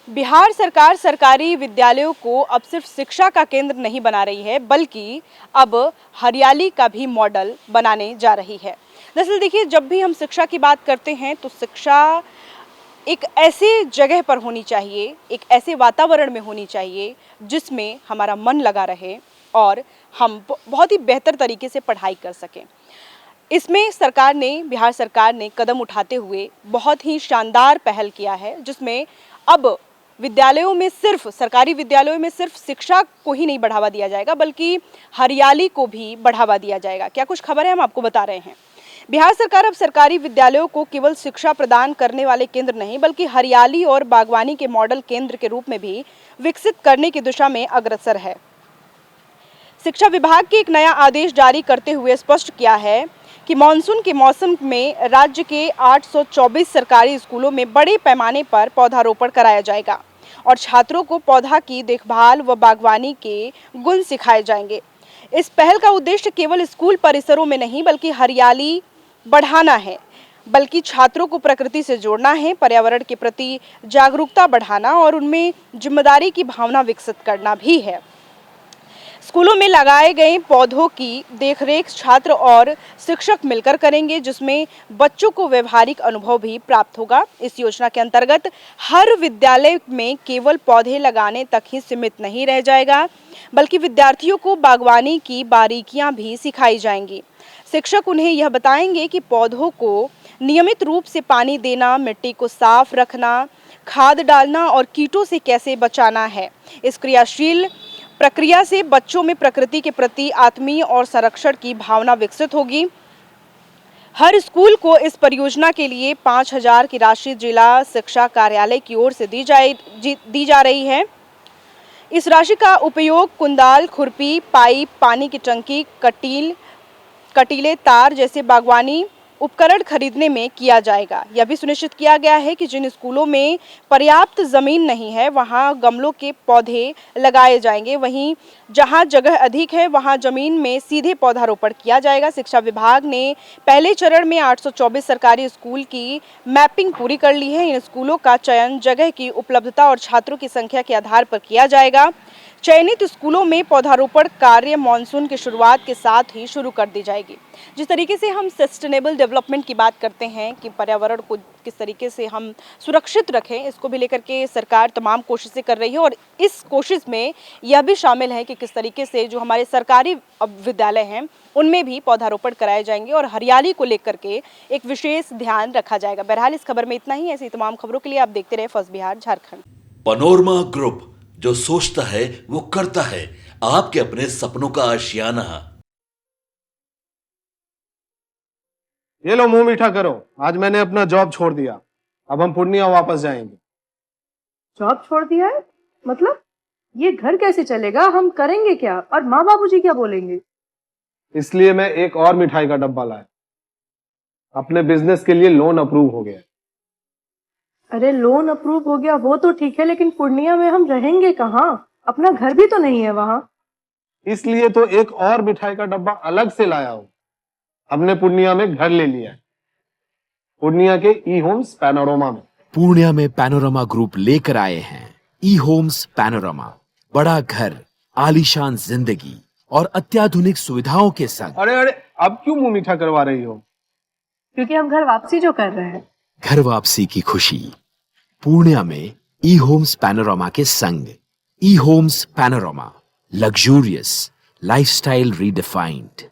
बिहार सरकार सरकारी विद्यालयों को अब सिर्फ शिक्षा का केंद्र नहीं बना रही है, बल्कि अब हरियाली का भी मॉडल बनाने जा रही है। दरअसल देखिए, जब भी हम शिक्षा की बात करते हैं तो शिक्षा एक ऐसी जगह पर होनी चाहिए, एक ऐसे वातावरण में होनी चाहिए जिसमें हमारा मन लगा रहे और हम बहुत ही बेहतर तरीके से पढ़ाई कर सकें। इसमें बिहार सरकार ने कदम उठाते हुए बहुत ही शानदार पहल किया है, जिसमें अब सरकारी विद्यालयों में सिर्फ शिक्षा को ही नहीं बढ़ावा दिया जाएगा, बल्कि हरियाली को भी बढ़ावा दिया जाएगा। क्या कुछ खबर है, हम आपको बता रहे हैं। बिहार सरकार अब सरकारी विद्यालयों को केवल शिक्षा प्रदान करने वाले केंद्र नहीं, बल्कि हरियाली और बागवानी के मॉडल केंद्र के रूप में भी विकसित करने की दिशा में अग्रसर है। शिक्षा विभाग के एक नया आदेश जारी करते हुए स्पष्ट किया है कि मानसून के मौसम में राज्य के 824 सरकारी स्कूलों में बड़े पैमाने पर पौधारोपण कराया जाएगा और छात्रों को पौधा की देखभाल व बागवानी के गुण सिखाए जाएंगे। इस पहल का उद्देश्य केवल स्कूल परिसरों में नहीं, बल्कि हरियाली बढ़ाना है, बल्कि छात्रों को प्रकृति से जोड़ना है, पर्यावरण के प्रति जागरूकता बढ़ाना और उनमें जिम्मेदारी की भावना विकसित करना भी है। स्कूलों में लगाए गए पौधों की देखरेख छात्र और शिक्षक मिलकर करेंगे, जिसमें बच्चों को व्यवहारिक अनुभव भी प्राप्त होगा। इस योजना के अंतर्गत हर विद्यालय में केवल पौधे लगाने तक ही सीमित नहीं रह जाएगा, बल्कि विद्यार्थियों को बागवानी की बारीकियां भी सिखाई जाएंगी। शिक्षक उन्हें यह बताएंगे कि पौधों को नियमित रूप से पानी देना, मिट्टी को साफ रखना, खाद डालना और कीटों से कैसे बचाना है। इस क्रियाशील प्रक्रिया से बच्चों में प्रकृति के प्रति आत्मीय और संरक्षण की भावना विकसित होगी। हर स्कूल को इस परियोजना के लिए 5,000 की राशि जिला शिक्षा कार्यालय की ओर से दी जा रही है। इस राशि का उपयोग कुंदाल, खुरपी, पाइप, पानी की टंकी, कटीले तार जैसे बागवानी उपकरण खरीदने में किया जाएगा। यह भी सुनिश्चित किया गया है कि जिन स्कूलों में पर्याप्त जमीन नहीं है, वहां गमलों के पौधे लगाए जाएंगे। वहीं जहां जगह अधिक है, वहां जमीन में सीधे पौधारोपण किया जाएगा। शिक्षा विभाग ने पहले चरण में 824 सरकारी स्कूल की मैपिंग पूरी कर ली है। इन स्कूलों का चयन जगह की उपलब्धता और छात्रों की संख्या के आधार पर किया जाएगा। चयनित स्कूलों में पौधारोपण कार्य मानसून की शुरुआत के साथ ही शुरू कर दी जाएगी। जिस तरीके से हम सस्टेनेबल डेवलपमेंट की बात करते हैं कि पर्यावरण को किस तरीके से हम सुरक्षित रखें, इसको भी लेकर के सरकार तमाम कोशिशें कर रही है और इस कोशिश में यह भी शामिल है कि किस तरीके से जो हमारे सरकारी विद्यालय हैं उनमें भी पौधारोपण कराए जाएंगे और हरियाली को लेकर के एक विशेष ध्यान रखा जाएगा। बहरहाल इस खबर में इतना ही। ऐसी तमाम खबरों के लिए आप देखते रहे first Bihar Jharkhand. Panorama group, जो सोचता है वो करता है, आपके अपने सपनों का आशियाना। ये लो, मुंह मीठा करो। आज मैंने अपना जॉब छोड़ दिया, अब हम पूर्णिया वापस जाएंगे। जॉब छोड़ दिया है? मतलब ये घर कैसे चलेगा? हम करेंगे क्या? और माँ बाबूजी क्या बोलेंगे? इसलिए मैं एक और मिठाई का डब्बा लाया। अपने बिजनेस के लिए लोन अप्रूव हो गया। अरे लोन अप्रूव हो गया वो तो ठीक है, लेकिन पूर्णिया में हम रहेंगे कहाँ? अपना घर भी तो नहीं है वहां। इसलिए तो एक और मिठाई का डब्बा अलग से लाया हूं। हमने पूर्णिया में घर ले लिया है, पूर्णिया के ई होम्स पैनोरमा में। पूर्णिया में पैनोरमा ग्रुप लेकर आए हैं ई होम्स पैनोरमा। बड़ा घर, आलीशान जिंदगी और अत्याधुनिक सुविधाओं के संग। अरे अब क्यों मुंह मीठा करवा रही हो? क्योंकि हम घर वापसी जो कर रहे हैं। घर वापसी की खुशी पूर्णिया में ई होम्स पैनोरमा के संग। ई Homes Panorama, luxurious lifestyle redefined.